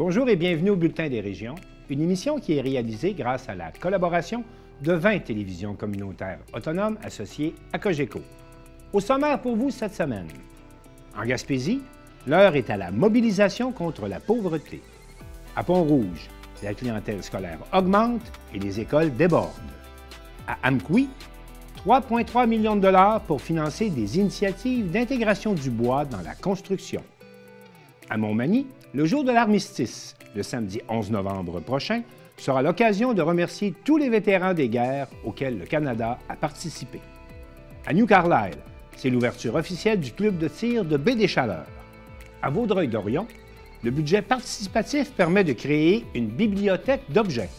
Bonjour et bienvenue au Bulletin des régions, une émission qui est réalisée grâce à la collaboration de 20 télévisions communautaires autonomes associées à Cogeco. Au sommaire pour vous cette semaine. En Gaspésie, l'heure est à la mobilisation contre la pauvreté. À Pont-Rouge, la clientèle scolaire augmente et les écoles débordent. À Amqui, 3,3 millions de dollars pour financer des initiatives d'intégration du bois dans la construction. À Montmagny, le jour de l'armistice, le samedi 11 novembre prochain, sera l'occasion de remercier tous les vétérans des guerres auxquelles le Canada a participé. À New Carlisle, c'est l'ouverture officielle du club de tir de Baie-des-Chaleurs. À Vaudreuil-Dorion, le budget participatif permet de créer une bibliothèque d'objets.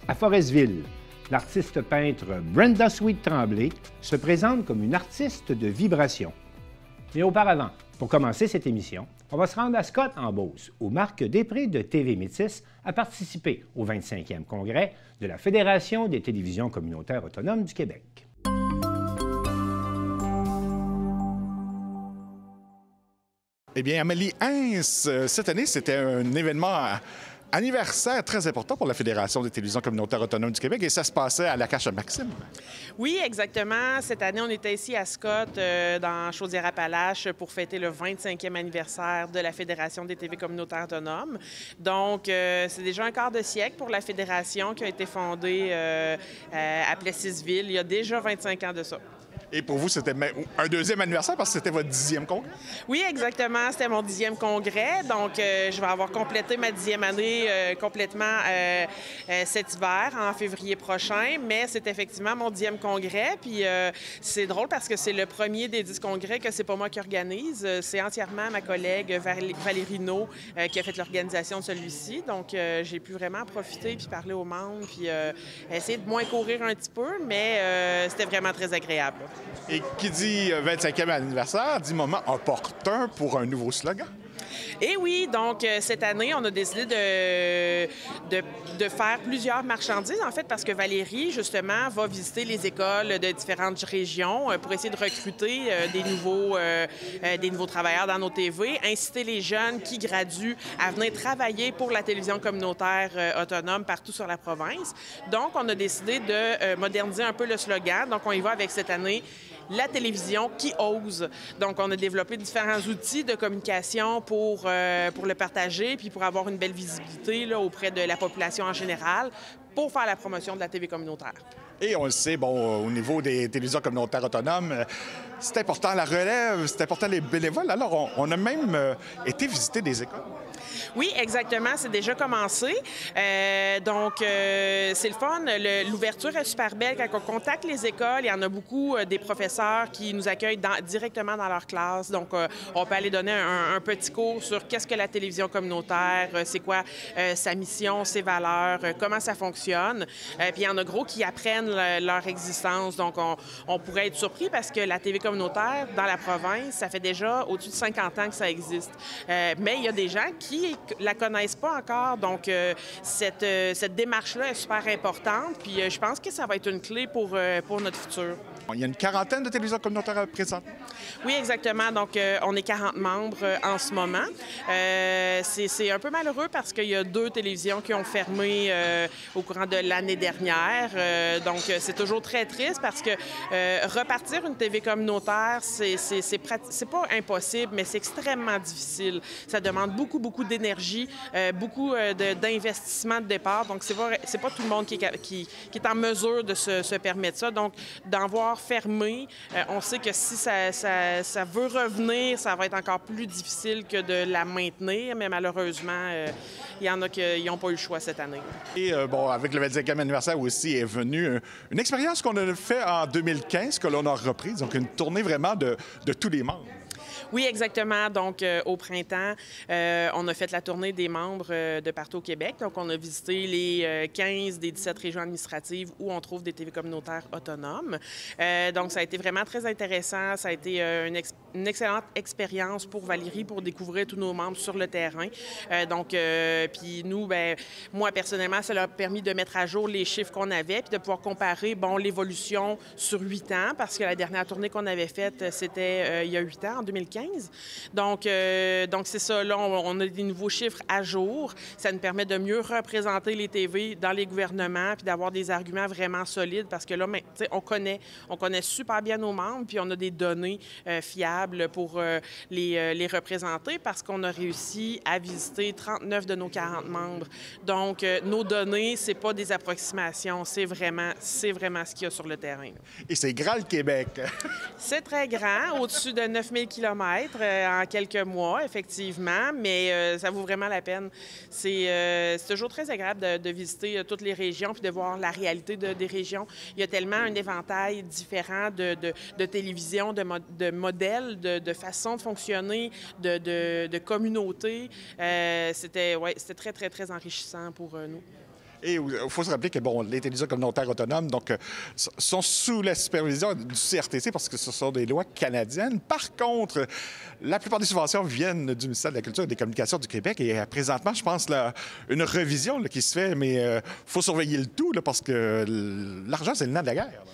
À Forestville, l'artiste peintre Brenda Sweet-Tremblay se présente comme une artiste de vibration. Mais auparavant, pour commencer cette émission, on va se rendre à Scott, en Beauce, où Marc Després de TV Métis a participé au 25e congrès de la Fédération des télévisions communautaires autonomes du Québec. Eh bien, Amélie Hens, cette année, c'était un événement anniversaire très important pour la Fédération des télévisions communautaires autonomes du Québec et ça se passait à la Cache à Maxime. Oui, exactement. Cette année, on était ici à Scott, dans Chaudière-Appalaches, pour fêter le 25e anniversaire de la Fédération des TV communautaires autonomes. Donc, c'est déjà un quart de siècle pour la Fédération qui a été fondée à Plessisville il y a déjà 25 ans de ça. Et pour vous, c'était un deuxième anniversaire parce que c'était votre 10e congrès? Oui, exactement. C'était mon 10e congrès. Donc, je vais avoir complété ma 10e année complètement cet hiver, en février prochain. Mais c'est effectivement mon 10e congrès. Puis, c'est drôle parce que c'est le premier des 10 congrès que c'est pas moi qui organise. C'est entièrement ma collègue Valérie Naud qui a fait l'organisation de celui-ci. Donc, j'ai pu vraiment profiter puis parler aux membres puis essayer de moins courir un petit peu. Mais c'était vraiment très agréable. Et qui dit 25e anniversaire dit moment opportun pour un nouveau slogan. Et oui, donc cette année, on a décidé de faire plusieurs marchandises, en fait, parce que Valérie, justement, va visiter les écoles de différentes régions pour essayer de recruter des nouveaux travailleurs dans nos TV, inciter les jeunes qui graduent à venir travailler pour la télévision communautaire autonome partout sur la province. Donc, on a décidé de moderniser un peu le slogan. Donc, on y va avec cette année la télévision qui ose. Donc, on a développé différents outils de communication pour le partager puis pour avoir une belle visibilité là, auprès de la population en général pour faire la promotion de la TV communautaire. Et on le sait, bon, au niveau des télévisions communautaires autonomes, c'est important la relève, c'est important les bénévoles. Alors, on a même été visiter des écoles. Oui, exactement. C'est déjà commencé. Donc, c'est le fun. L'ouverture est super belle. Quand on contacte les écoles, il y en a beaucoup des professeurs qui nous accueillent directement dans leur classe. Donc, on peut aller donner un petit cours sur qu'est-ce que la télévision communautaire, c'est quoi sa mission, ses valeurs, comment ça fonctionne. Puis, il y en a gros qui apprennent leur existence. Donc, on pourrait être surpris parce que la TV communautaire, dans la province, ça fait déjà au-dessus de 50 ans que ça existe. Mais il y a des gens qui la connaissent pas encore. Donc, cette démarche-là est super importante. Puis, je pense que ça va être une clé pour notre futur. Il y a une quarantaine de télévisions communautaires présentes. Oui, exactement. Donc, on est 40 membres en ce moment. C'est un peu malheureux parce qu'il y a 2 télévisions qui ont fermé au courant de l'année dernière. Donc, c'est toujours très triste parce que repartir une TV communautaire, c'est pas impossible, mais c'est extrêmement difficile. Ça demande beaucoup d'énergie, beaucoup d'investissement de départ. Donc, c'est pas tout le monde qui est en mesure de se permettre ça. Donc, d'en voir fermé, on sait que si ça veut revenir, ça va être encore plus difficile que de la maintenir, mais malheureusement, il y en a qui n'ont pas eu le choix cette année. Et bon, avec le 25e anniversaire aussi est venue une expérience qu'on a fait en 2015, que l'on a reprise, donc une tournée vraiment de tous les membres. Oui, exactement. Donc, au printemps, on a fait la tournée des membres de partout au Québec. Donc, on a visité les 15 des 17 régions administratives où on trouve des TV communautaires autonomes. Donc, ça a été vraiment très intéressant. Ça a été une une excellente expérience pour Valérie pour découvrir tous nos membres sur le terrain. Puis nous, ben, moi personnellement, ça leur a permis de mettre à jour les chiffres qu'on avait puis de pouvoir comparer, bon, l'évolution sur 8 ans, parce que la dernière tournée qu'on avait faite, c'était il y a 8 ans, en 2015. Donc c'est ça, là, on a des nouveaux chiffres à jour. Ça nous permet de mieux représenter les TV dans les gouvernements puis d'avoir des arguments vraiment solides parce que là, on connaît super bien nos membres puis on a des données fiables pour les représenter parce qu'on a réussi à visiter 39 de nos 40 membres. Donc, nos données, c'est pas des approximations, c'est vraiment ce qu'il y a sur le terrain. Et c'est grand, le Québec! C'est très grand, au-dessus de 9000 km en quelques mois, effectivement, mais ça vaut vraiment la peine. C'est toujours très agréable de visiter toutes les régions puis de voir la réalité des régions. Il y a tellement un éventail différent de télévision, de modèles, de façons de fonctionner, de communautés. C'était très, très, très enrichissant pour nous. Et il faut se rappeler que les télévisions communautaires autonomes sont sous la supervision du CRTC parce que ce sont des lois canadiennes. Par contre, la plupart des subventions viennent du ministère de la Culture et des Communications du Québec. Et présentement, je pense, une revision qui se fait, mais il faut surveiller le tout parce que l'argent, c'est le nerf de la guerre. Là.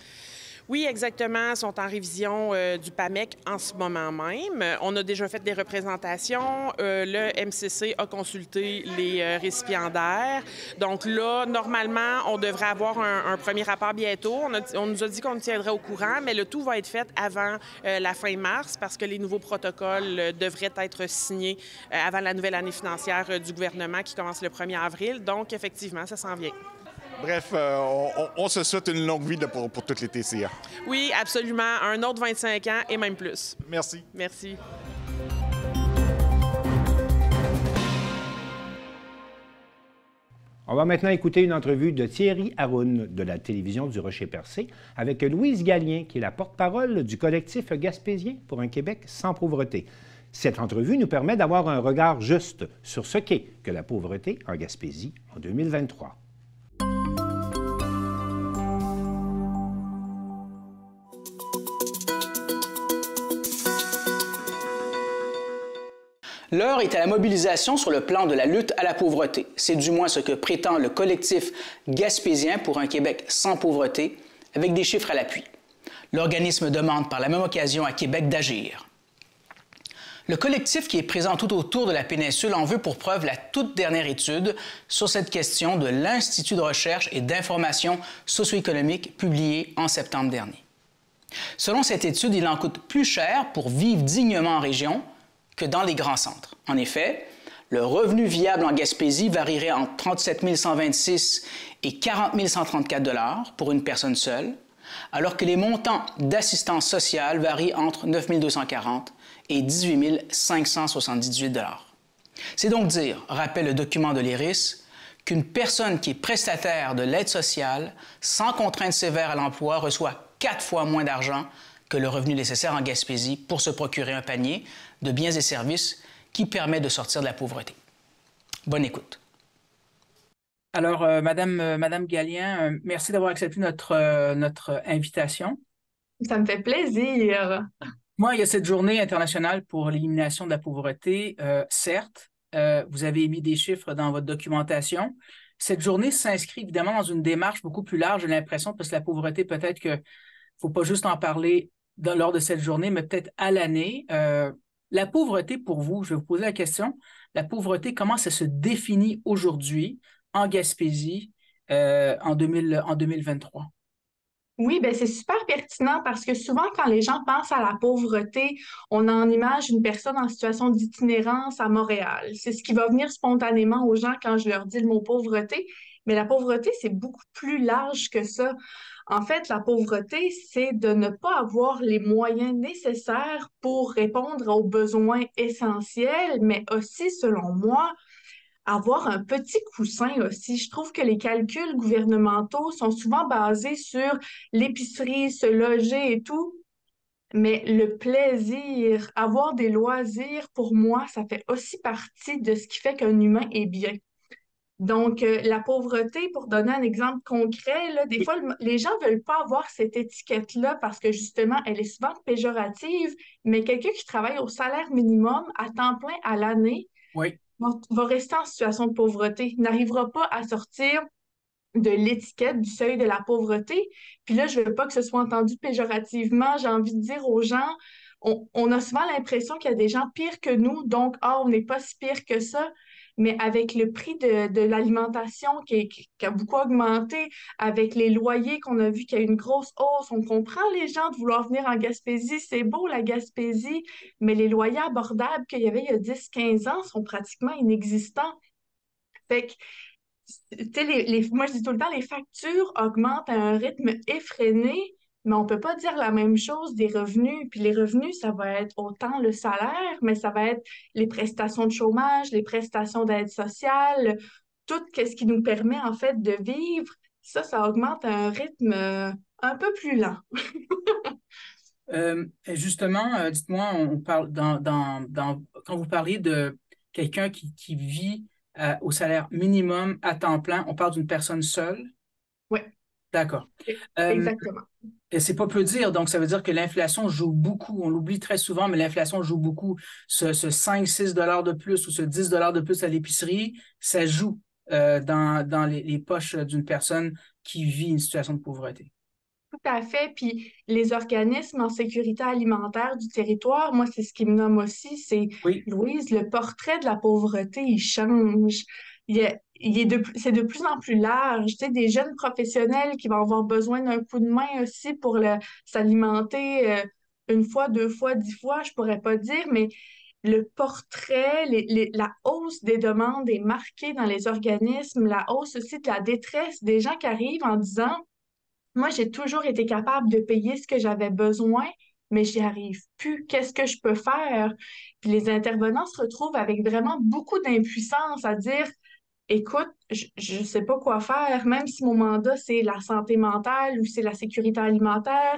Oui, exactement. Ils sont en révision du PAMEC en ce moment même. On a déjà fait des représentations. Le MCC a consulté les récipiendaires. Donc là, normalement, on devrait avoir un premier rapport bientôt. On nous a dit qu'on nous tiendrait au courant, mais le tout va être fait avant la fin mars parce que les nouveaux protocoles devraient être signés avant la nouvelle année financière du gouvernement qui commence le 1er avril. Donc, effectivement, ça s'en vient. Bref, on se souhaite une longue vie pour toutes les TCA. Oui, absolument. Un autre 25 ans et même plus. Merci. Merci. On va maintenant écouter une entrevue de Thierry Haroun de la télévision du Rocher-Percé avec Louise Gallien, qui est la porte-parole du collectif gaspésien pour un Québec sans pauvreté. Cette entrevue nous permet d'avoir un regard juste sur ce qu'est que la pauvreté en Gaspésie en 2023. L'heure est à la mobilisation sur le plan de la lutte à la pauvreté. C'est du moins ce que prétend le collectif gaspésien pour un Québec sans pauvreté, avec des chiffres à l'appui. L'organisme demande par la même occasion à Québec d'agir. Le collectif qui est présent tout autour de la péninsule en veut pour preuve la toute dernière étude sur cette question de l'Institut de recherche et d'information socio-économique publiée en septembre dernier. Selon cette étude, il en coûte plus cher pour vivre dignement en région que dans les grands centres. En effet, le revenu viable en Gaspésie varierait entre 37 126 et 40 134 $ pour une personne seule, alors que les montants d'assistance sociale varient entre 9 240 et 18 578 $. C'est donc dire, rappelle le document de l'IRIS, qu'une personne qui est prestataire de l'aide sociale, sans contrainte sévère à l'emploi, reçoit 4 fois moins d'argent que le revenu nécessaire en Gaspésie pour se procurer un panier de biens et services qui permet de sortir de la pauvreté. Bonne écoute. Alors, Madame Gallien, merci d'avoir accepté notre invitation. Ça me fait plaisir. Moi, il y a cette journée internationale pour l'élimination de la pauvreté. Certes, vous avez émis des chiffres dans votre documentation. Cette journée s'inscrit évidemment dans une démarche beaucoup plus large, j'ai l'impression, parce que la pauvreté, peut-être qu'il ne faut pas juste en parler lors de cette journée, mais peut-être à l'année. La pauvreté, pour vous, je vais vous poser la question, la pauvreté, comment ça se définit aujourd'hui en Gaspésie en 2023? Oui, ben c'est super pertinent parce que souvent, quand les gens pensent à la pauvreté, on en image une personne en situation d'itinérance à Montréal. C'est ce qui va venir spontanément aux gens quand je leur dis le mot pauvreté. Mais la pauvreté, c'est beaucoup plus large que ça. En fait, la pauvreté, c'est de ne pas avoir les moyens nécessaires pour répondre aux besoins essentiels, mais aussi, selon moi, avoir un petit coussin aussi. Je trouve que les calculs gouvernementaux sont souvent basés sur l'épicerie, se loger et tout, mais le plaisir, avoir des loisirs, pour moi, ça fait aussi partie de ce qui fait qu'un humain est bien. Donc, la pauvreté, pour donner un exemple concret, là, des fois, les gens ne veulent pas avoir cette étiquette-là parce que justement, elle est souvent péjorative, mais quelqu'un qui travaille au salaire minimum à temps plein à l'année Oui. va rester en situation de pauvreté, n'arrivera pas à sortir de l'étiquette du seuil de la pauvreté. Puis là, je ne veux pas que ce soit entendu péjorativement. J'ai envie de dire aux gens, on a souvent l'impression qu'il y a des gens pires que nous, donc, on n'est pas si pire que ça. Mais avec le prix de l'alimentation qui a beaucoup augmenté, avec les loyers qu'on a vu qu'il y a eu une grosse hausse, on comprend les gens de vouloir venir en Gaspésie. C'est beau, la Gaspésie, mais les loyers abordables qu'il y avait il y a 10-15 ans sont pratiquement inexistants. Fait que tu sais, moi, je dis tout le temps, les factures augmentent à un rythme effréné, mais on ne peut pas dire la même chose des revenus. Puis les revenus, ça va être autant le salaire, mais ça va être les prestations de chômage, les prestations d'aide sociale, tout ce qui nous permet en fait de vivre. Ça augmente à un rythme un peu plus lent. Justement, dites-moi, on parle quand vous parlez de quelqu'un qui vit au salaire minimum à temps plein, on parle d'une personne seule? Oui. D'accord. Exactement. Et c'est pas peu dire, donc ça veut dire que l'inflation joue beaucoup. On l'oublie très souvent, mais l'inflation joue beaucoup. Ce 5-6 $ de plus ou ce 10 $ de plus à l'épicerie, ça joue dans les poches d'une personne qui vit une situation de pauvreté. Tout à fait. Puis les organismes en sécurité alimentaire du territoire, moi, c'est ce qui me nomme aussi, c'est, Oui. Louise, le portrait de la pauvreté, il change. C'est de plus en plus large. Tu sais, des jeunes professionnels qui vont avoir besoin d'un coup de main aussi pour s'alimenter une fois, 2 fois, 10 fois, je pourrais pas dire, mais le portrait, la hausse des demandes est marquée dans les organismes, la hausse aussi de la détresse des gens qui arrivent en disant moi, j'ai toujours été capable de payer ce que j'avais besoin, mais j'y arrive plus. Qu'est-ce que je peux faire? Puis les intervenants se retrouvent avec vraiment beaucoup d'impuissance à dire, écoute, je ne sais pas quoi faire, même si mon mandat, c'est la santé mentale ou c'est la sécurité alimentaire,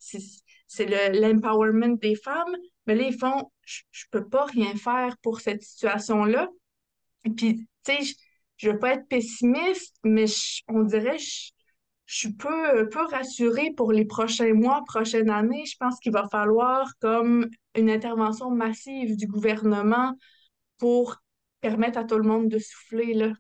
c'est l'empowerment des femmes, mais là, ils font, je peux pas rien faire pour cette situation-là. Puis, tu sais, je veux pas être pessimiste, mais on dirait, je suis peu rassurée pour les prochains mois, prochaines années. Je pense qu'il va falloir comme une intervention massive du gouvernement pour permettre à tout le monde de souffler, là.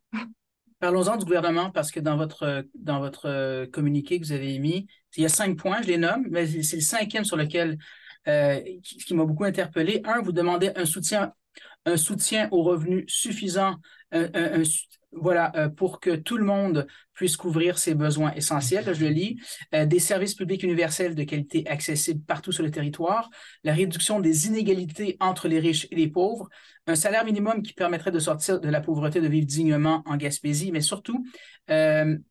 Parlons-en du gouvernement parce que dans votre communiqué que vous avez émis, il y a 5 points, je les nomme, mais c'est le 5e sur lequel qui m'a beaucoup interpellé. 1, vous demandez un soutien aux revenus suffisant, pour que tout le monde puisse couvrir ses besoins essentiels. Là, je le lis. Des services publics universels de qualité accessibles partout sur le territoire, la réduction des inégalités entre les riches et les pauvres, un salaire minimum qui permettrait de sortir de la pauvreté, de vivre dignement en Gaspésie, mais surtout une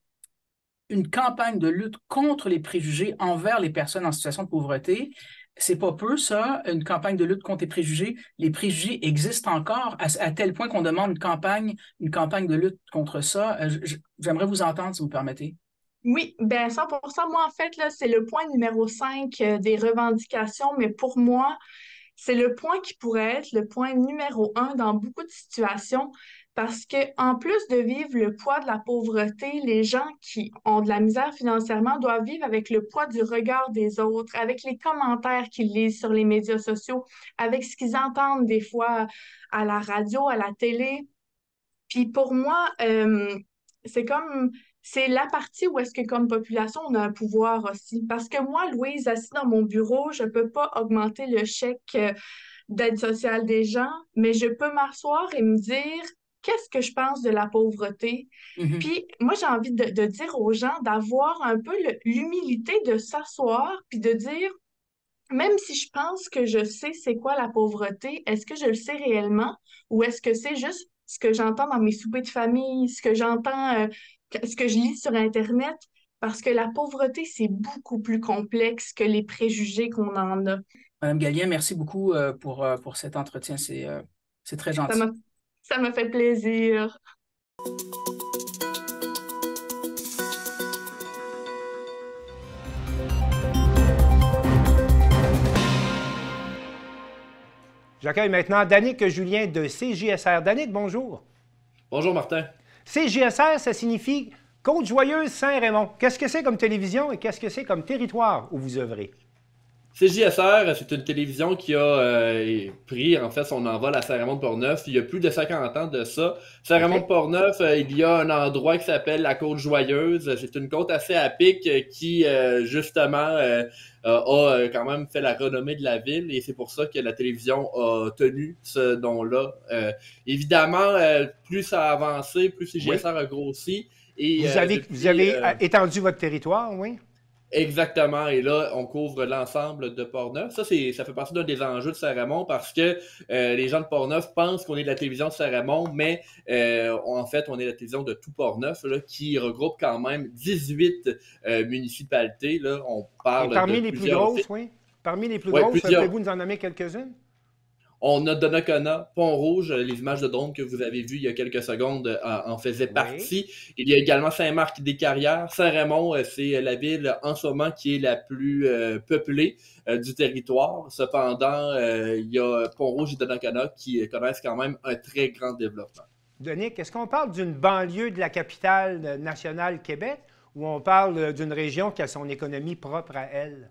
campagne de lutte contre les préjugés envers les personnes en situation de pauvreté. C'est pas peu, ça, une campagne de lutte contre les préjugés. Les préjugés existent encore à tel point qu'on demande une campagne de lutte contre ça. J'aimerais vous entendre, si vous permettez. Oui, bien 100%. Moi, en fait, là, c'est le point numéro 5 des revendications, mais pour moi, c'est le point qui pourrait être le point numéro 1 dans beaucoup de situations parce que en plus de vivre le poids de la pauvreté, les gens qui ont de la misère financièrement doivent vivre avec le poids du regard des autres, avec les commentaires qu'ils lisent sur les médias sociaux, avec ce qu'ils entendent des fois à la radio, à la télé. Puis pour moi, c'est la partie où est-ce que comme population, on a un pouvoir aussi. Parce que moi, Louise, assise dans mon bureau, je ne peux pas augmenter le chèque d'aide sociale des gens, mais je peux m'asseoir et me dire qu'est-ce que je pense de la pauvreté. Mm-hmm. Puis moi, j'ai envie de dire aux gens d'avoir un peu l'humilité de s'asseoir puis de dire, même si je pense que je sais c'est quoi la pauvreté, est-ce que je le sais réellement ou est-ce que c'est juste ce que j'entends dans mes soupers de famille, ce que j'entends, ce que je lis sur Internet? Parce que la pauvreté, c'est beaucoup plus complexe que les préjugés qu'on en a. Madame Gallien, merci beaucoup pour cet entretien. C'est très gentil. Ça m'a fait plaisir. J'accueille maintenant Danick Julien de CJSR. Danick, bonjour. Bonjour, Martin. CJSR, ça signifie Côte-Joyeuse Saint-Raymond. Qu'est-ce que c'est comme télévision et qu'est-ce que c'est comme territoire où vous œuvrez? CJSR, c'est une télévision qui a pris en fait son envol à Saint-Raymond-de-Portneuf. Il y a plus de 50 ans de ça. Saint-Raymond-de-Portneuf, il y a un endroit qui s'appelle la Côte-Joyeuse. C'est une côte assez à pic qui, justement, a quand même fait la renommée de la ville et c'est pour ça que la télévision a tenu ce nom-là. Évidemment, plus ça a avancé, plus CJSR a grossi. Et, vous avez étendu votre territoire, oui? Exactement. Et là, on couvre l'ensemble de Portneuf. Ça fait partie d'un des enjeux de Saint-Raymond parce que les gens de Portneuf pensent qu'on est de la télévision de Saint-Raymond, mais en fait, on est la télévision de tout Portneuf, là, qui regroupe quand même 18 municipalités. Là. On parle parmi les plus grosses, oui? Parmi les plus grosses, pouvez-vous nous en nommer quelques-unes? On a Donnacona, Pont-Rouge, les images de drone que vous avez vues il y a quelques secondes en faisaient partie. Il y a également Saint-Marc-des-Carrières. Saint-Raymond, c'est la ville en ce moment qui est la plus peuplée du territoire. Cependant, il y a Pont-Rouge et Donnacona qui connaissent quand même un très grand développement. Denis, est-ce qu'on parle d'une banlieue de la capitale nationale Québec ou on parle d'une région qui a son économie propre à elle?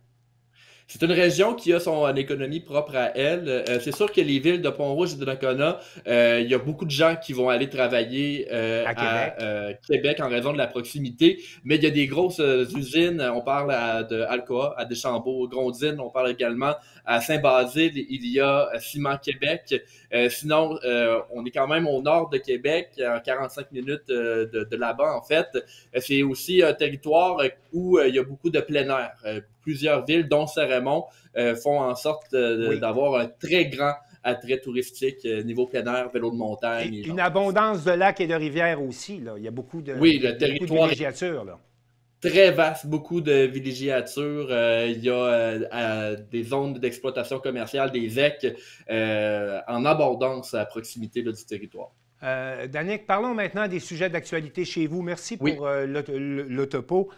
C'est une région qui a son économie propre à elle. C'est sûr que les villes de Pont-Rouge et de Donnacona, il y a beaucoup de gens qui vont aller travailler à Québec en raison de la proximité, mais il y a des grosses usines. On parle de Alcoa, à Deschambault, Grondines. On parle également à Saint-Basile. Il y a Ciment Québec. Sinon, on est quand même au nord de Québec, à 45 minutes de là-bas, en fait. C'est aussi un territoire où il y a beaucoup de plein air. Plusieurs villes, dont Saint-Raymond, font en sorte d'avoir un très grand attrait touristique niveau plein air, vélo de montagne. Et une abondance de lacs et de rivières aussi. Là. Il y a beaucoup de, le territoire de villégiature. Là. Très vaste, beaucoup de villégiature. Il y a des zones d'exploitation commerciale, des ZEC, en abondance à proximité là, du territoire. Danick, parlons maintenant des sujets d'actualité chez vous. Merci pour le topo.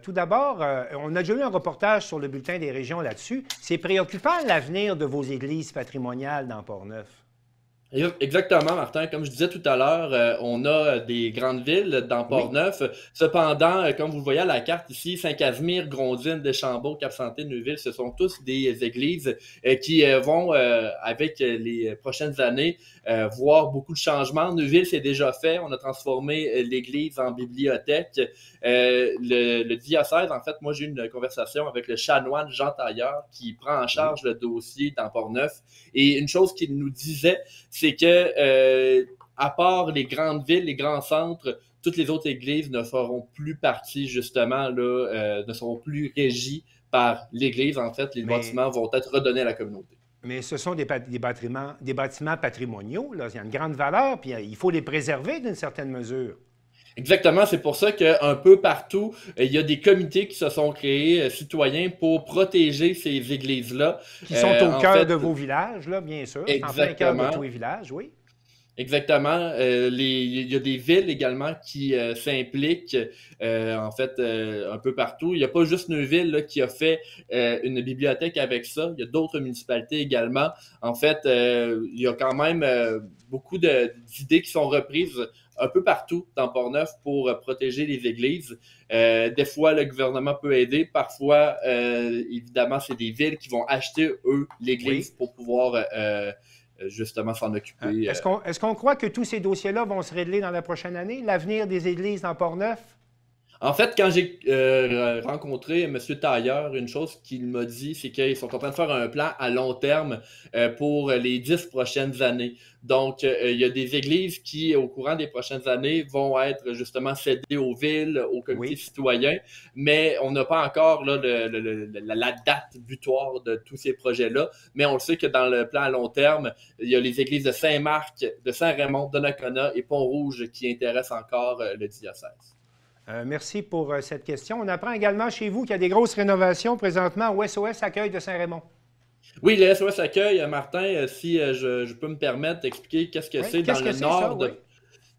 Tout d'abord, on a déjà eu un reportage sur le bulletin des régions là-dessus. C'est préoccupant l'avenir de vos églises patrimoniales dans Portneuf. Exactement, Martin. Comme je disais tout à l'heure, on a des grandes villes dans Portneuf. Cependant, comme vous le voyez à la carte ici, Saint-Casimir, Grondines, Deschambault, Cap-Santé, Neuville, ce sont tous des églises qui vont, avec les prochaines années, voir beaucoup de changements. Neuville, c'est déjà fait. On a transformé l'église en bibliothèque. Le diocèse, en fait, moi, j'ai eu une conversation avec le chanoine Jean Tailleur qui prend en charge le dossier dans Portneuf. Et une chose qu'il nous disait, c'est que, à part les grandes villes, les grands centres, toutes les autres églises ne feront plus partie, justement, là, ne seront plus régies par l'Église. En fait, les bâtiments vont être redonnés à la communauté. Mais ce sont des bâtiments patrimoniaux. Là. Il y a une grande valeur, puis il faut les préserver d'une certaine mesure. Exactement, c'est pour ça qu'un peu partout, il y a des comités qui se sont créés, citoyens, pour protéger ces églises-là. Qui sont au cœur de vos villages, là, bien sûr. Exactement. En plein cœur de tous les villages, oui. Exactement. Il y a des villes également qui s'impliquent, en fait, un peu partout. Il n'y a pas juste Neuville là, qui a fait une bibliothèque avec ça. Il y a d'autres municipalités également. En fait, il y a quand même beaucoup d'idées qui sont reprises un peu partout dans Portneuf pour protéger les églises. Des fois, le gouvernement peut aider. Parfois, évidemment, c'est des villes qui vont acheter, eux, l'église pour pouvoir justement s'en occuper. Est-ce qu'on croit que tous ces dossiers-là vont se régler dans la prochaine année? L'avenir des églises dans Portneuf? En fait, quand j'ai rencontré M. Tailleur, une chose qu'il m'a dit, c'est qu'ils sont en train de faire un plan à long terme pour les 10 prochaines années. Donc, il y a des églises qui, au courant des prochaines années, vont être justement cédées aux villes, aux comités citoyens, mais on n'a pas encore là, la date butoir de tous ces projets-là. Mais on le sait que dans le plan à long terme, il y a les églises de Saint-Marc, de Saint-Raymond, de Donnacona et Pont-Rouge qui intéressent encore le diocèse. Merci pour cette question. On apprend également chez vous qu'il y a des grosses rénovations présentement au SOS Accueil de Saint-Raymond. Oui, le SOS Accueil, Martin, si je peux me permettre d'expliquer qu'est-ce que c'est dans le nord.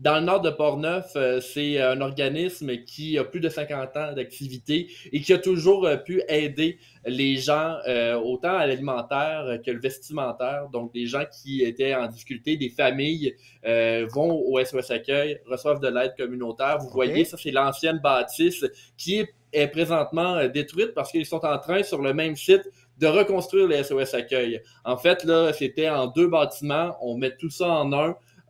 Dans le nord de Portneuf, c'est un organisme qui a plus de 50 ans d'activité et qui a toujours pu aider les gens autant à l'alimentaire que le vestimentaire. Donc, des gens qui étaient en difficulté, des familles vont au SOS Accueil, reçoivent de l'aide communautaire. Vous voyez, ça, c'est l'ancienne bâtisse qui est présentement détruite parce qu'ils sont en train, sur le même site, de reconstruire les SOS Accueil. En fait, là, c'était en 2 bâtiments. On met tout ça en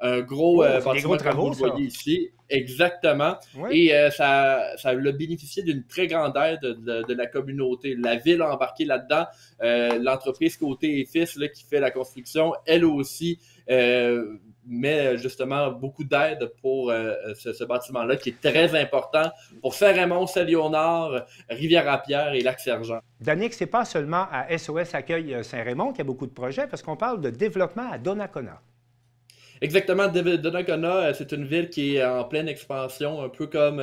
un gros bâtiment travaux, comme vous le voyez ici. Exactement. Oui. Et ça a bénéficié d'une très grande aide de la communauté. La ville a embarqué là-dedans. L'entreprise Côté et Fils là, qui fait la construction, elle aussi met justement beaucoup d'aide pour ce bâtiment-là qui est très important pour Saint-Raymond, Saint-Léonard, Rivière-à-Pierre et Lac-Sergent. Danick, ce n'est pas seulement à SOS Accueil Saint-Raymond qu'il y a beaucoup de projets parce qu'on parle de développement à Donnacona. Exactement, Donnacona, c'est une ville qui est en pleine expansion, un peu comme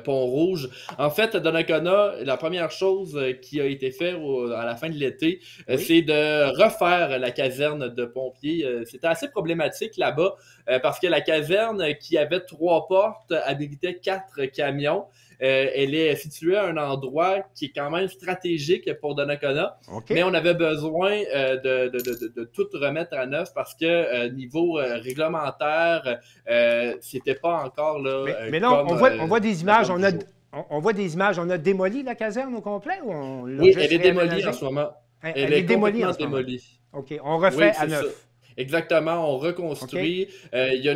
Pont-Rouge. En fait, Donnacona, la première chose qui a été faite à la fin de l'été, c'est de refaire la caserne de pompiers. C'était assez problématique là-bas parce que la caserne qui avait 3 portes habilitait 4 camions. Elle est située à un endroit qui est quand même stratégique pour Donnacona, mais on avait besoin de tout remettre à neuf parce que niveau réglementaire, c'était pas encore là. Mais non, on voit des images, on voit des images, on a démoli la caserne au complet ou on l'a Oui, elle est démolie en ce moment. Elle est démolie en ce moment. OK, on refait à neuf. Exactement, on reconstruit. Il y a